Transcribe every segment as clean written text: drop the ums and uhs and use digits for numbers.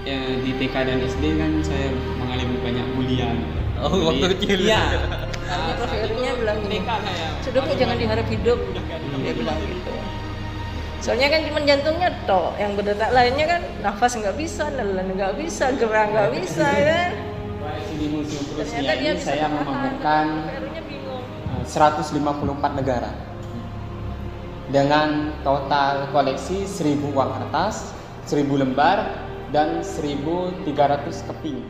di TK dan SD kan saya mengalami banyak bulian. Oh, waktu kecil. Iya. Karena Prof. Ericknya bilang gini, TK saya. sudah kok jangan diharap hidup, dia bilang gitu. Soalnya kan cuma jantungnya toh, yang berdetak lainnya kan nafas nggak bisa, nelan nggak bisa, gerak nggak bisa ya. Di Museum Ternyata Prusia dia ini bisa saya bertahan, memamerkan Prof. Ericknya bingung. 154 negara dengan total koleksi 1000 uang kertas, 1000 lembar, dan 1300 keping.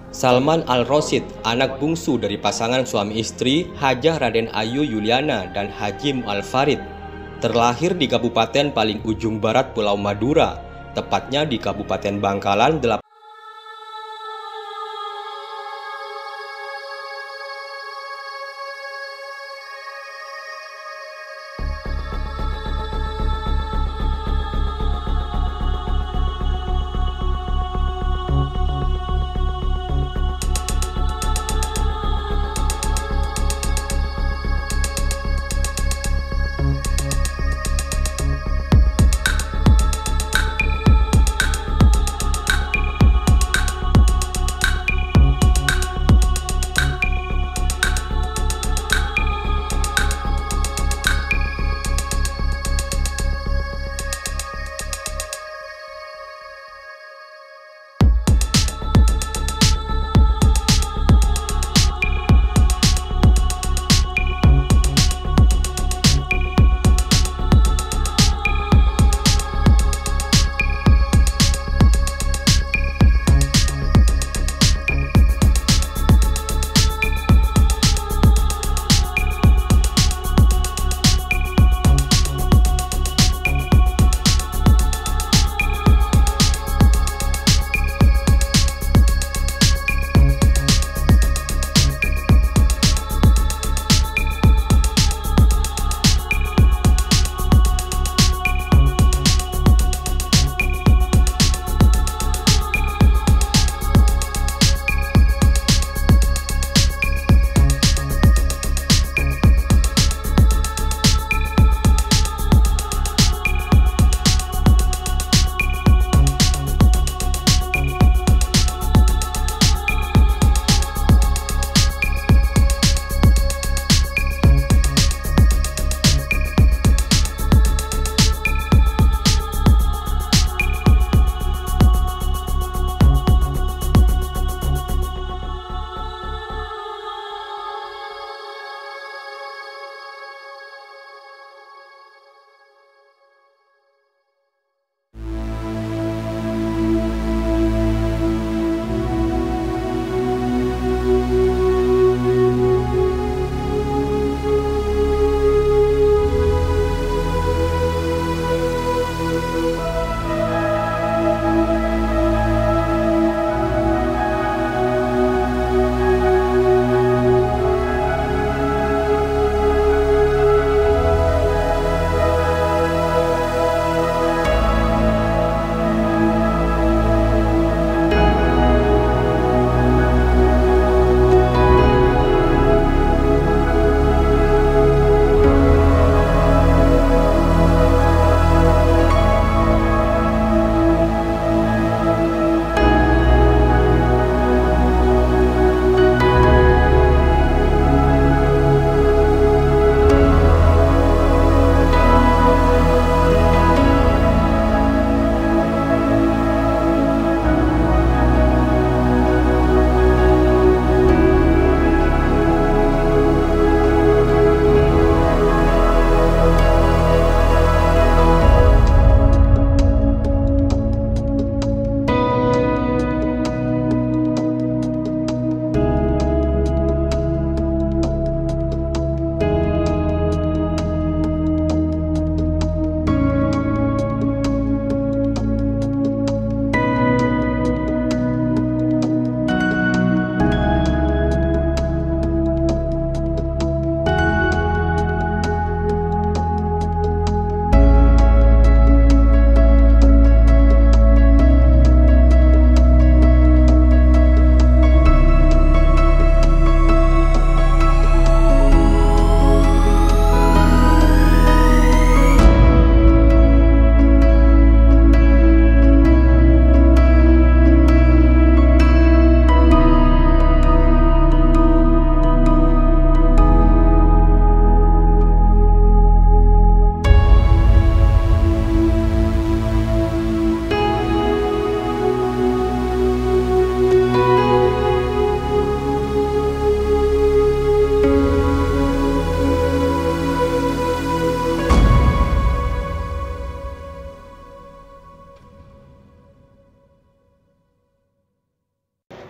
Salman Al-Rosyid, anak bungsu dari pasangan suami istri Hajah Raden Ayu Yuliana dan Haji Al-Farid, terlahir di Kabupaten paling ujung barat Pulau Madura, tepatnya di Kabupaten Bangkalan.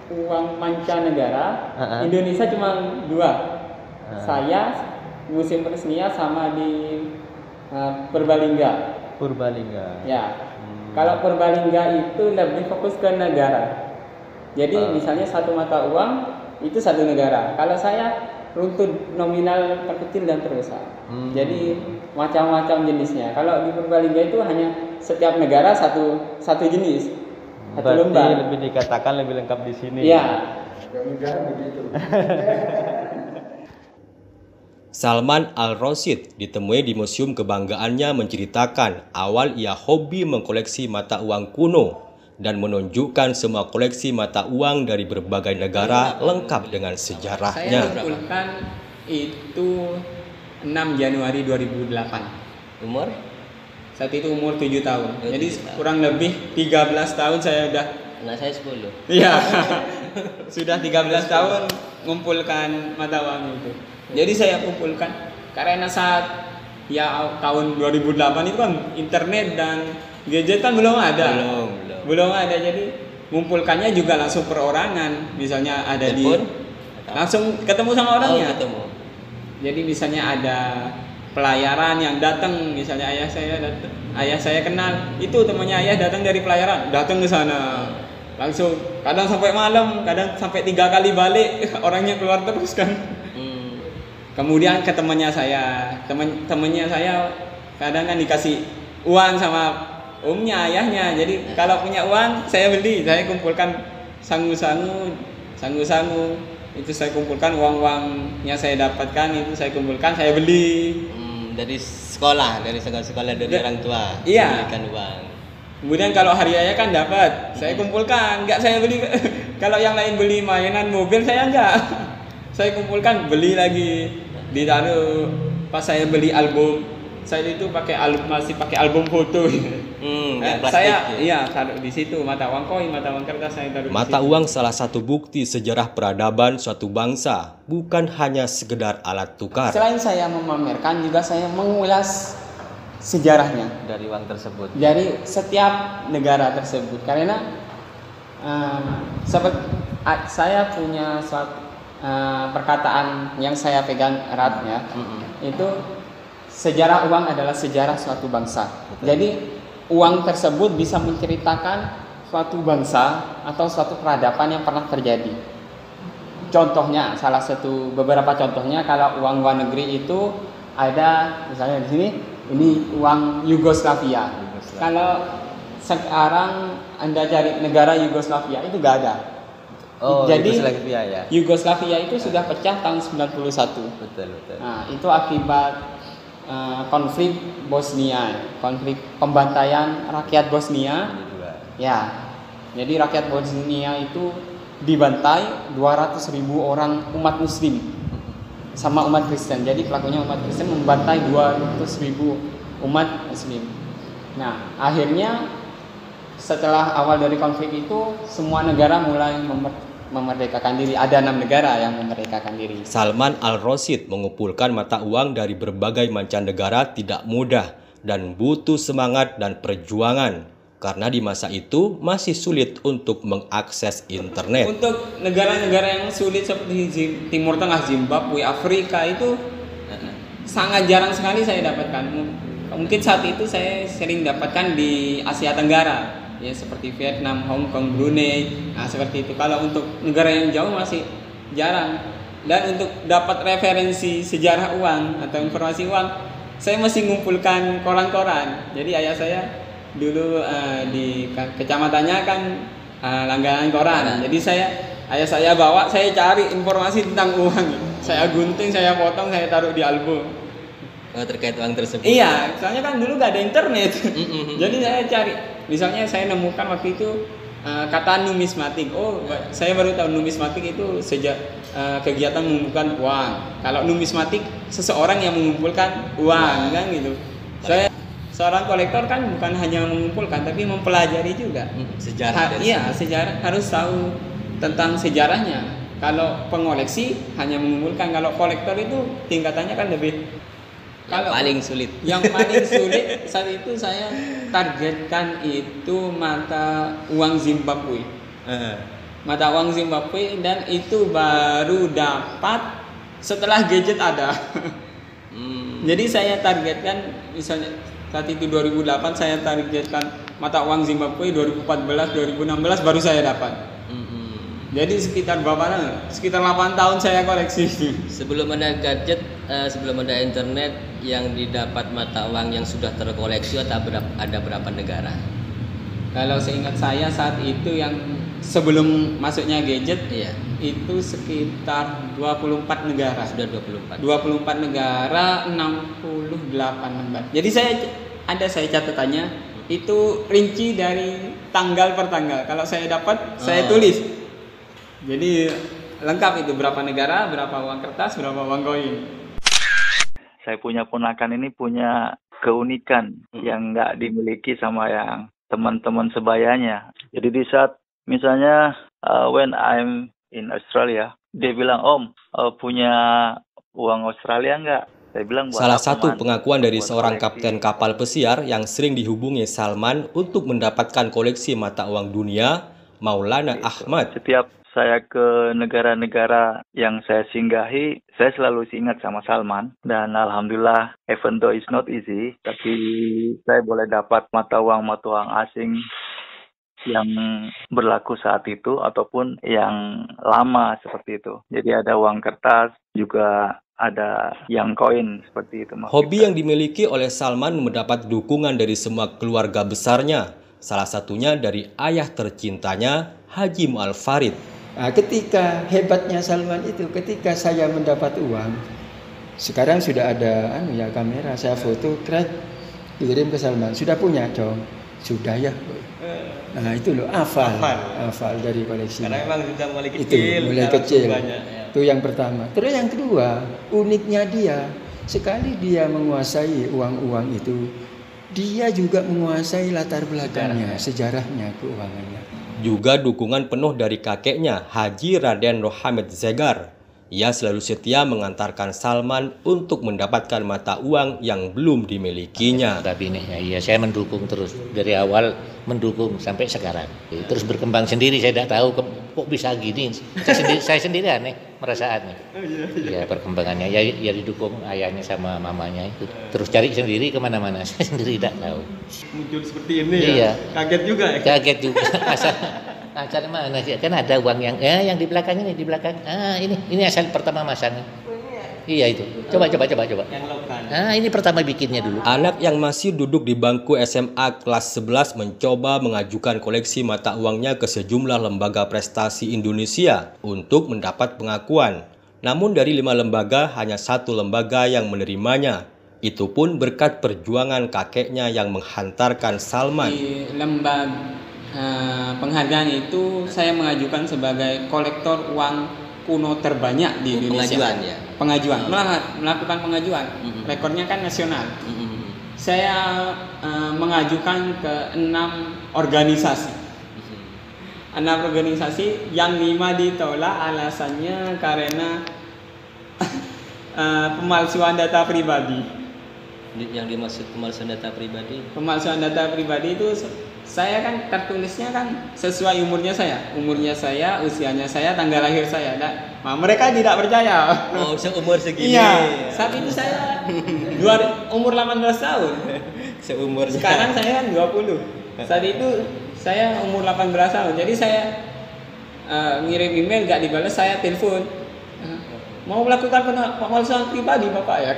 uang mancanegara, Indonesia cuma 2. Saya Museum Peresmia sama di Purbalingga. Purbalingga. Ya. Kalau Purbalingga itu lebih fokus ke negara. Jadi misalnya satu mata uang itu satu negara. Kalau saya runtut nominal terkecil dan terbesar. Jadi macam-macam jenisnya. Kalau di Purbalingga itu hanya setiap negara satu jenis. Satu lembar. Berarti lebih dikatakan lebih lengkap di sini. Iya. Salman Al-Rosyid ditemui di Museum Kebanggaannya menceritakan awal ia hobi mengkoleksi mata uang kuno dan menunjukkan semua koleksi mata uang dari berbagai negara lengkap dengan Saya sejarahnya. kumpulkan itu 6 Januari 2008. Umur? Saat itu umur 7 tahun. Oh, Jadi 7 tahun. kurang lebih 13 tahun saya udah. Anak saya 10. Iya. Sudah 13 tahun ngumpulkan mata uang itu. Jadi saya kumpulkan karena saat tahun 2008 itu kan internet dan gadget kan belum ada. Belum ada, jadi ngumpulkannya juga langsung perorangan. Misalnya ada Telepon? langsung ketemu sama orangnya. Ketemu. Jadi misalnya ada pelayaran yang datang, misalnya ayah saya kenal, itu temannya ayah datang dari pelayaran, datang ke sana. Langsung kadang sampai malam, kadang sampai 3 kali balik, orangnya keluar terus kan. Kemudian ke temannya saya kadang kan dikasih uang sama omnya, ayahnya. Jadi kalau punya uang saya beli, saya kumpulkan sangu-sangu itu saya kumpulkan, uang-uangnya saya dapatkan itu saya kumpulkan, saya beli. Dari sekolah dari orang tua. Iya. Belikan uang. Kemudian kalau hari raya kan dapat, saya kumpulkan, enggak saya beli. Kalau yang lain beli mainan mobil, saya enggak. Saya kumpulkan, beli lagi, ditaruh. Pas saya beli album, saya itu masih pakai album foto. Yang plastik, saya taruh di situ, mata uang koin, mata uang kertas saya taruh Mata di situ. uang salah satu bukti sejarah peradaban suatu bangsa, bukan hanya sekedar alat tukar. Selain saya memamerkan, juga saya mengulas sejarahnya Dari uang tersebut. dari setiap negara tersebut. Karena saya punya suatu perkataan yang saya pegang erat ya, itu sejarah uang adalah sejarah suatu bangsa. Jadi uang tersebut bisa menceritakan suatu bangsa atau suatu peradaban yang pernah terjadi. Contohnya, beberapa contohnya, kalau uang luar negeri itu ada misalnya di sini, ini uang Yugoslavia. Kalau sekarang Anda cari negara Yugoslavia itu gak ada. Jadi Yugoslavia ya. Yugoslavia itu sudah pecah tahun 91. Betul. Nah, itu akibat konflik Bosnia, konflik pembantaian rakyat Bosnia. Ya. Jadi rakyat Bosnia itu dibantai 200.000 orang umat muslim sama umat Kristen. Jadi pelakunya umat Kristen membantai 200.000 umat muslim. Nah, akhirnya setelah awal dari konflik itu semua negara mulai memerdekakan diri. Ada 6 negara yang memerdekakan diri. Salman Al-Rosyid mengumpulkan mata uang dari berbagai mancanegara tidak mudah dan butuh semangat dan perjuangan. Karena di masa itu masih sulit untuk mengakses internet. Untuk negara-negara yang sulit seperti Timur Tengah, Zimbabwe, Afrika itu sangat jarang sekali saya dapatkan. Mungkin saat itu saya sering dapatkan di Asia Tenggara, ya seperti Vietnam, Hong Kong, Brunei. Nah, seperti itu. Kalau untuk negara yang jauh masih jarang. Dan untuk dapat referensi sejarah uang atau informasi uang, saya masih ngumpulkan koran-koran. Jadi ayah saya dulu di kecamatannya kan langganan koran. Jadi ayah saya bawa, saya cari informasi tentang uang. Saya gunting, saya potong, saya taruh di album. Terkait uang tersebut. Iya, soalnya kan dulu gak ada internet. Jadi saya cari. Misalnya saya nemukan waktu itu kata numismatik. Oh, saya baru tahu numismatik itu sejak kegiatan mengumpulkan uang. Kalau numismatik seseorang yang mengumpulkan uang kan gitu. Saya seorang kolektor kan bukan hanya mengumpulkan tapi mempelajari juga Sejarah. Iya, sejarah, harus tahu tentang sejarahnya. Kalau pengoleksi hanya mengumpulkan, kalau kolektor itu tingkatannya kan lebih Paling sulit. Yang paling sulit saat itu saya targetkan itu mata uang Zimbabwe. mata uang Zimbabwe, dan itu baru dapat setelah gadget ada. Jadi saya targetkan, misalnya saat itu 2008 saya targetkan mata uang Zimbabwe, 2014, 2016 baru saya dapat. Jadi sekitar berapa tahun? Sekitar 8 tahun saya koleksi. Sebelum ada gadget, sebelum ada internet, yang didapat mata uang yang sudah terkoleksi ada berapa negara? Kalau seingat saya saat itu yang sebelum masuknya gadget, Iya. itu sekitar 24 negara. Sudah 24. 24 negara, 68 lembar. Jadi saya catatannya itu rinci dari tanggal per tanggal. Kalau saya dapat, saya tulis. Jadi lengkap itu, berapa negara, berapa uang kertas, berapa uang koin. Saya punya ponakan ini punya keunikan yang nggak dimiliki sama yang teman-teman sebayanya. Jadi di saat misalnya when I'm in Australia, dia bilang, Om, punya uang Australia nggak? Saya bilang, buat Salah apa, satu Man? pengakuan dari Buat seorang koleksi. kapten kapal pesiar yang sering dihubungi Salman untuk mendapatkan koleksi mata uang dunia, Maulana Ahmad. Setiap saya ke negara-negara yang saya singgahi, saya selalu ingat sama Salman. Dan alhamdulillah, even though it's not easy, tapi saya boleh dapat mata uang asing yang berlaku saat itu ataupun yang lama seperti itu. Jadi ada uang kertas, juga ada yang koin seperti itu. Hobi yang dimiliki oleh Salman mendapat dukungan dari semua keluarga besarnya, salah satunya dari ayah tercintanya, Haji Mu'al-Farid. Nah, ketika hebatnya Salman itu, ketika saya mendapat uang, sekarang sudah ada kamera, saya foto, kirim ke Salman. Sudah punya dong? Sudah ya. Nah itu loh, hafal dari koleksi. Karena memang sudah mulai Itu mulai kecil. Itu yang pertama. Terus yang kedua, uniknya dia, sekali dia menguasai uang-uang itu, dia juga menguasai latar belakangnya, sejarahnya, keuangannya. Juga dukungan penuh dari kakeknya, Haji Raden Rohamid Zegar. Ia selalu setia mengantarkan Salman untuk mendapatkan mata uang yang belum dimilikinya. Kabinetnya, iya, saya mendukung terus dari awal, mendukung sampai sekarang. Terus berkembang sendiri, saya tidak tahu kok bisa gini. Saya sendiri aneh, merasa aneh. Ya perkembangannya, ya didukung ayahnya sama mamanya itu. Terus cari sendiri kemana-mana, saya sendiri tidak tahu. Muncul seperti ini Iya. Kaget juga ya. Kaget juga. Asal mana sih? Kan ada uang yang di belakang ini, di belakang. Ini asal pertama masang. Iya itu. Coba. Yang lokal. Ini pertama bikinnya dulu. Anak yang masih duduk di bangku SMA kelas 11 mencoba mengajukan koleksi mata uangnya ke sejumlah lembaga prestasi Indonesia untuk mendapat pengakuan. Namun dari 5 lembaga, hanya 1 lembaga yang menerimanya. Itu pun berkat perjuangan kakeknya yang menghantarkan Salman. Di lembaga penghargaan itu saya mengajukan sebagai kolektor uang kuno terbanyak di Indonesia. Pengajuan ya? Pengajuan, melakukan pengajuan. Rekornya kan nasional. Saya mengajukan ke 6 organisasi. 6 organisasi, yang 5 ditolak alasannya karena pemalsuan data pribadi. Yang dimaksud pemalsuan data pribadi? Pemalsuan data pribadi itu saya kan tertulisnya kan sesuai umurnya saya, usianya saya, tanggal lahir saya. Nah, mereka tidak percaya. Oh, seumur segini. Iya, saat itu saya umur 18 tahun. Seumur Sekarang saya kan 20. Saat itu saya umur 18 tahun. Jadi saya ngirim email gak dibalas, saya telepon. Mau melakukan pemalsuan pribadi Bapak ya.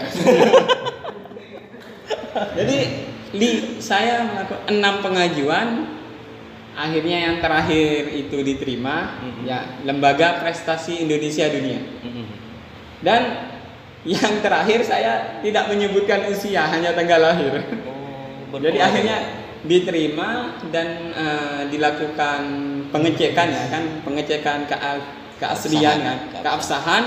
Jadi saya melakukan 6 pengajuan, akhirnya yang terakhir itu diterima, ya Lembaga Prestasi Indonesia Dunia. Dan yang terakhir saya tidak menyebutkan usia, hanya tanggal lahir. Jadi akhirnya diterima dan dilakukan pengecekan ya kan, pengecekan keaslian kan, keabsahan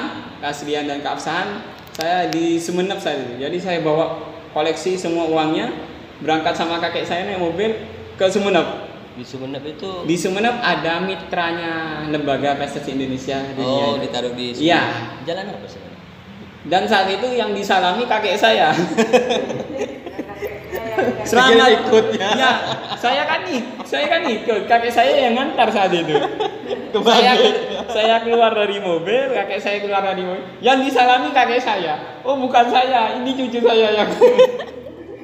saya di Sumeneb saat itu. Jadi saya bawa koleksi semua uangnya, berangkat sama kakek saya naik mobil ke Sumeneb. Di Sumeneb itu? Di Sumeneb ada mitranya Lembaga Prestasi Indonesia Dunia. Oh, ditaruh di Sumeneb. Iya. Jalan apa sebenarnya? Dan saat itu yang disalami kakek saya. Selamat ikutnya. Ya, saya kan ikut. Kakek saya yang ngantar saat itu. Saya keluar dari mobil, kakek saya keluar dari mobil. Yang disalami kakek saya. Oh, bukan saya, ini cucu saya yang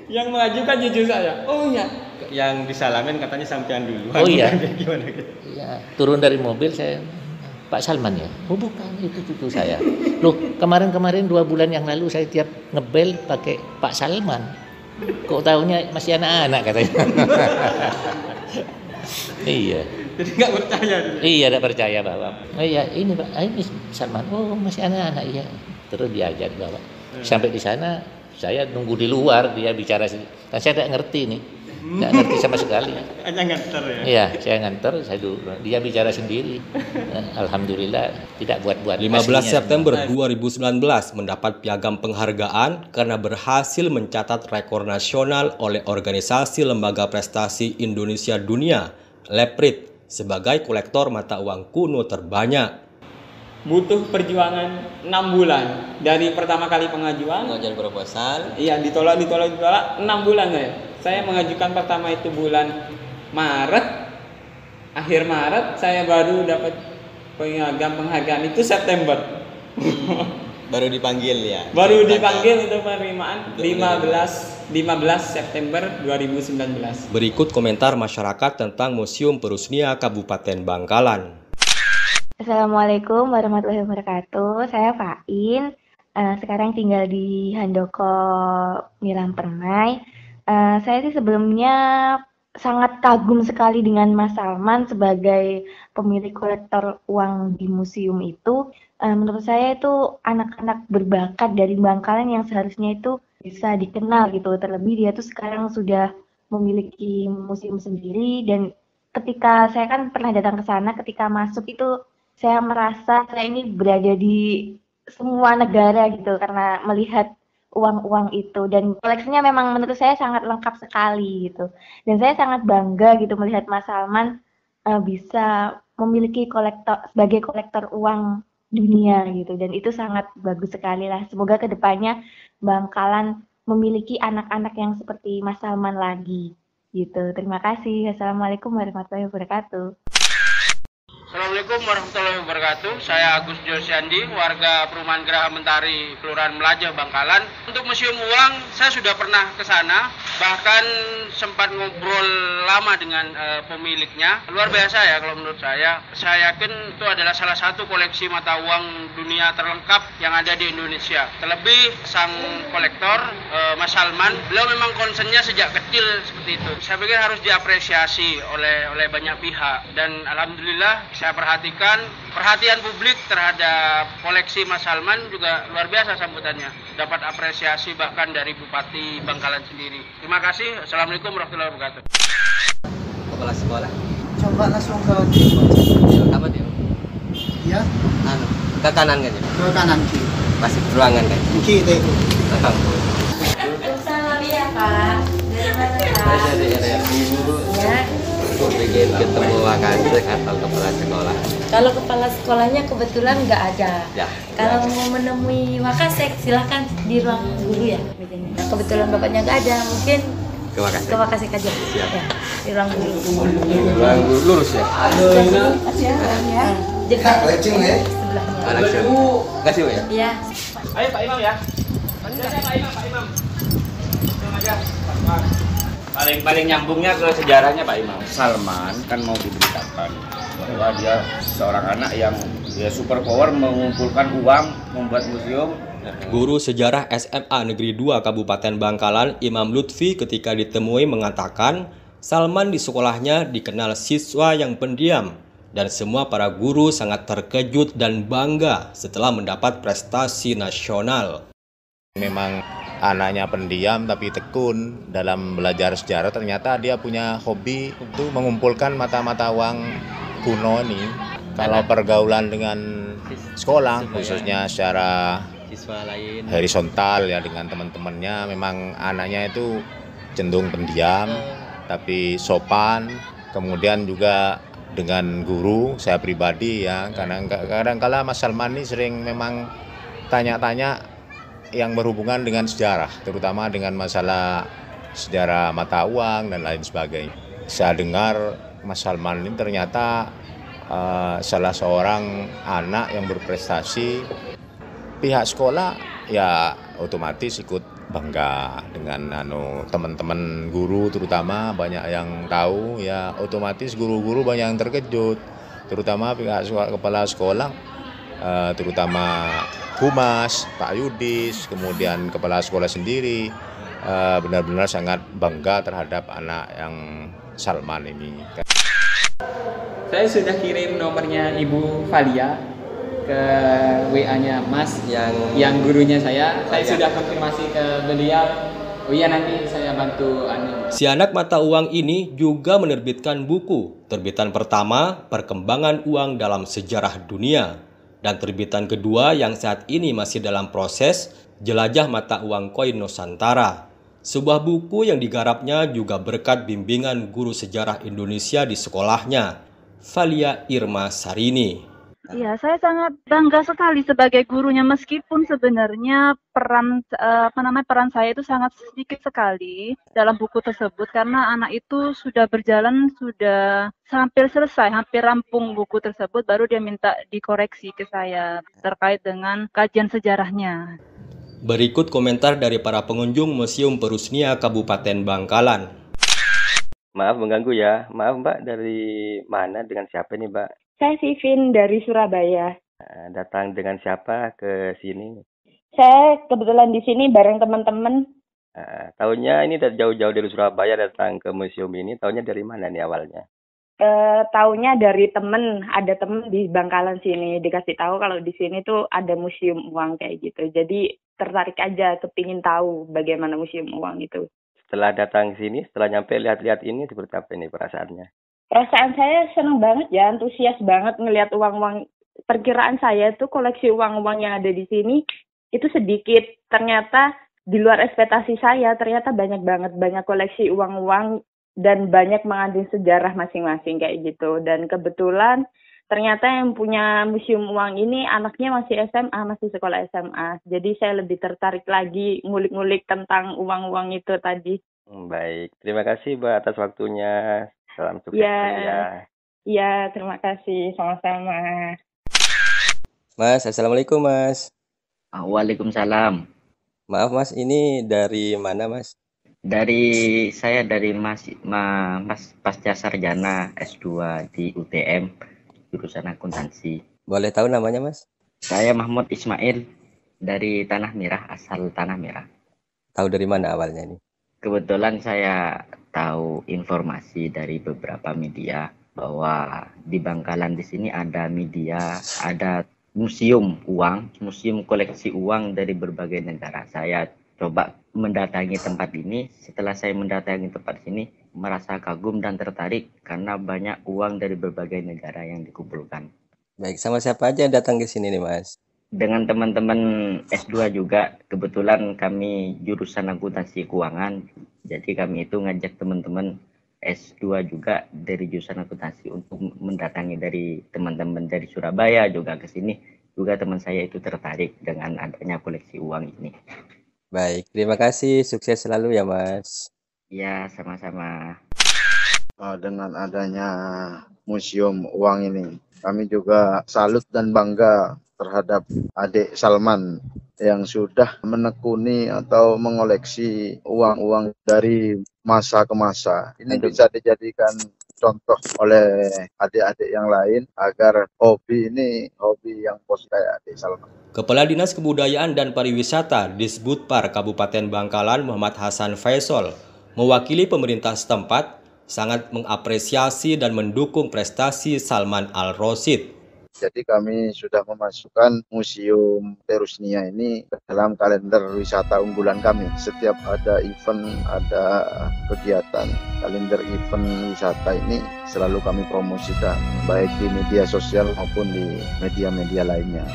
yang mengajukan cucu saya. Oh iya. Yang disalamin katanya sampean dulu. Oh iya. Gimana? Ya, turun dari mobil saya, Pak Salman ya? Oh bukan, itu cucu saya. Loh, kemarin 2 bulan yang lalu saya tiap ngebel pakai Pak Salman. Kok tahunya masih anak-anak katanya. Iya. Jadi nggak percaya. Iya, tidak percaya bahwa. Oh iya, ini Pak, ini Salman. Oh masih anak-anak, iya. Terus diajak bawa. Sampai di sana saya nunggu di luar, dia bicara. Dan saya tidak ngerti nih. Nggak ngerti sama sekali. Hanya nganter ya. Iya, saya nganter, dia bicara sendiri. Alhamdulillah tidak buat-buat. 15 September 2019 mendapat piagam penghargaan karena berhasil mencatat rekor nasional oleh Organisasi Lembaga Prestasi Indonesia Dunia, LEPRID, sebagai kolektor mata uang kuno terbanyak. Butuh perjuangan 6 bulan dari pertama kali pengajuan. Pengajuan proposal. Iya, ditolak 6 bulan saya. Saya mengajukan pertama itu bulan Maret. Akhir Maret saya baru dapat penghargaan itu September. Baru dipanggil ya. Baru dipanggil untuk penerimaan 15 September 2019. Berikut komentar masyarakat tentang Museum Perusnia Kabupaten Bangkalan. Assalamualaikum warahmatullahi wabarakatuh. Saya Fain. Sekarang tinggal di Handoko Milam Permai. Saya sih sebelumnya sangat kagum sekali dengan Mas Salman sebagai pemilik kolektor uang di museum itu. Menurut saya itu anak-anak berbakat dari Bangkalan yang seharusnya itu bisa dikenal gitu. Terlebih dia tuh sekarang sudah memiliki museum sendiri, dan ketika saya kan pernah datang ke sana, ketika masuk itu saya merasa saya ini berada di semua negara gitu karena melihat uang-uang itu, dan koleksinya memang menurut saya sangat lengkap sekali gitu. Dan saya sangat bangga gitu melihat Mas Salman bisa memiliki sebagai kolektor uang dunia gitu, dan itu sangat bagus sekali lah. Semoga kedepannya Bangkalan memiliki anak-anak yang seperti Mas Salman lagi gitu. Terima kasih. Assalamualaikum warahmatullahi wabarakatuh. Assalamualaikum warahmatullahi wabarakatuh. Saya Agus Josiandi, warga Perumahan Geraha Mentari, Kelurahan Melajah, Bangkalan. Untuk Museum Uang, saya sudah pernah ke sana, bahkan sempat ngobrol lama dengan pemiliknya. Luar biasa ya kalau menurut saya. Saya yakin itu adalah salah satu koleksi mata uang dunia terlengkap yang ada di Indonesia. Terlebih sang kolektor, Mas Salman, beliau memang concernnya sejak kecil seperti itu. Saya pikir harus diapresiasi oleh banyak pihak, dan alhamdulillah saya perhatian publik terhadap koleksi Mas Salman juga luar biasa sambutannya. Dapat apresiasi bahkan dari Bupati Bangkalan sendiri. Terima kasih. Assalamualaikum warahmatullahi wabarakatuh. Kepala sekolah. Coba langsung ke kiri. Apa dia? Ya, Ke kanan kan ya? ke kanan kiri. Masih ruangan kan? Kiri itu. Salam ya Pak. Dari mana Pak? Dari RRI Bu. Ya. Ingin ketemu Wakasek atau kepala sekolah. Kalau kepala sekolahnya kebetulan nggak ada. Ya. Kalau mau menemui Wakasek silahkan di ruang guru ya. Nah, kebetulan bapaknya nggak ada, mungkin Ke Wakasek. ke Wakasek aja. Siap. Ya, di ruang guru. Ruang guru lurus ya? Ya. Jadi sebelahnya. Anak saya. Kasih Bu ya? Ya. Ayo Pak Imam ya. Pak Imam. Aja. Paling nyambungnya ke sejarahnya Pak Imam. Salman kan mau diberitakan bahwa dia seorang anak yang dia super power mengumpulkan uang, membuat museum. Guru sejarah SMA Negeri 2 Kabupaten Bangkalan, Imam Lutfi, ketika ditemui mengatakan Salman di sekolahnya dikenal siswa yang pendiam, dan semua para guru sangat terkejut dan bangga setelah mendapat prestasi nasional. Memang anaknya pendiam tapi tekun dalam belajar sejarah. Ternyata dia punya hobi untuk mengumpulkan mata-mata uang kuno ini. Kalau pergaulan dengan sekolah, khususnya secara horizontal ya dengan teman-temannya, memang anaknya itu cenderung pendiam tapi sopan. Kemudian juga dengan guru, saya pribadi ya, kadang-kala Mas Salman ini sering memang tanya-tanya yang berhubungan dengan sejarah, terutama dengan masalah sejarah mata uang dan lain sebagainya. Saya dengar Mas Salman ini ternyata salah seorang anak yang berprestasi. Pihak sekolah ya otomatis ikut bangga dengan teman-teman guru, terutama banyak yang tahu, ya otomatis guru-guru banyak yang terkejut, terutama pihak kepala sekolah, terutama Humas, Pak Yudis, kemudian kepala sekolah sendiri benar-benar sangat bangga terhadap anak yang Salman ini. Saya sudah kirim nomornya Ibu Valia ke WA-nya Mas yang gurunya saya sudah konfirmasi ke beliau. Oh iya, nanti saya bantu Si anak mata uang ini juga menerbitkan buku terbitan pertama Perkembangan Uang dalam Sejarah Dunia dan terbitan kedua yang saat ini masih dalam proses Jelajah Mata Uang Koin Nusantara. Sebuah buku yang digarapnya juga berkat bimbingan guru sejarah Indonesia di sekolahnya, Valia Irma Sarini. Iya, saya sangat bangga sekali sebagai gurunya, meskipun sebenarnya peran saya itu sangat sedikit sekali dalam buku tersebut karena anak itu sudah berjalan, sudah hampir selesai, hampir rampung buku tersebut, baru dia minta dikoreksi ke saya terkait dengan kajian sejarahnya. Berikut komentar dari para pengunjung Museum Perusnia Kabupaten Bangkalan. Maaf mengganggu ya. Maaf Mbak, dari mana, dengan siapa nih Mbak? Saya Vivin dari Surabaya. Datang dengan siapa ke sini? Saya kebetulan di sini bareng teman-teman. Tahunya ini dari jauh-jauh dari Surabaya datang ke museum ini. Tahunya dari mana nih awalnya? Tahunya dari temen, ada temen di Bangkalan sini dikasih tahu kalau di sini tuh ada museum uang kayak gitu. Jadi tertarik aja, kepingin tahu bagaimana museum uang itu. Setelah datang sini, setelah nyampe lihat-lihat ini, seperti apa ini perasaannya? Perasaan saya senang banget ya, antusias banget ngelihat uang-uang. Perkiraan saya tuh koleksi uang-uang yang ada di sini itu sedikit. Ternyata di luar ekspektasi saya, ternyata banyak banget, banyak koleksi uang-uang dan banyak mengandung sejarah masing-masing kayak gitu. Dan kebetulan ternyata yang punya museum uang ini anaknya masih SMA, masih sekolah SMA. Jadi saya lebih tertarik lagi ngulik-ngulik tentang uang-uang itu tadi. Baik, terima kasih Mbak atas waktunya. Salam sukses ya. Iya, terima kasih. Sama-sama. Mas, Assalamualaikum Mas. Waalaikumsalam. Maaf Mas, ini dari mana Mas? Saya dari Mas Pasca Sarjana S2 di UTM, jurusan akuntansi. Boleh tahu namanya Mas? Saya Mahmud Ismail dari Tanah Merah, asal Tanah Merah. Tahu dari mana awalnya nih? Kebetulan saya tahu informasi dari beberapa media bahwa di Bangkalan di sini ada media, ada museum uang, museum koleksi uang dari berbagai negara. Saya coba mendatangi tempat ini. Setelah saya mendatangi tempat ini, merasa kagum dan tertarik karena banyak uang dari berbagai negara yang dikumpulkan. Baik, sama siapa aja yang datang ke sini nih Mas? Dengan teman-teman S2 juga, kebetulan kami jurusan akuntansi keuangan, jadi kami itu ngajak teman-teman S2 juga dari jurusan akuntansi untuk mendatangi dari teman-teman dari Surabaya juga ke sini. Juga teman saya itu tertarik dengan adanya koleksi uang ini. Baik, terima kasih. Sukses selalu ya Mas. Ya, sama-sama. Dengan adanya museum uang ini, kami juga salut dan bangga terhadap adik Salman yang sudah menekuni atau mengoleksi uang-uang dari masa ke masa. Ini bisa dijadikan contoh oleh adik-adik yang lain agar hobi ini hobi yang positif kayak adik Salman. Kepala Dinas Kebudayaan dan Pariwisata Disbudpar Kabupaten Bangkalan Muhammad Hasan Faisal mewakili pemerintah setempat sangat mengapresiasi dan mendukung prestasi Salman Al-Rosyid. Jadi kami sudah memasukkan Museum Perusnia ini ke dalam kalender wisata unggulan kami. Setiap ada event, ada kegiatan, kalender event wisata ini selalu kami promosikan, baik di media sosial maupun di media-media lainnya.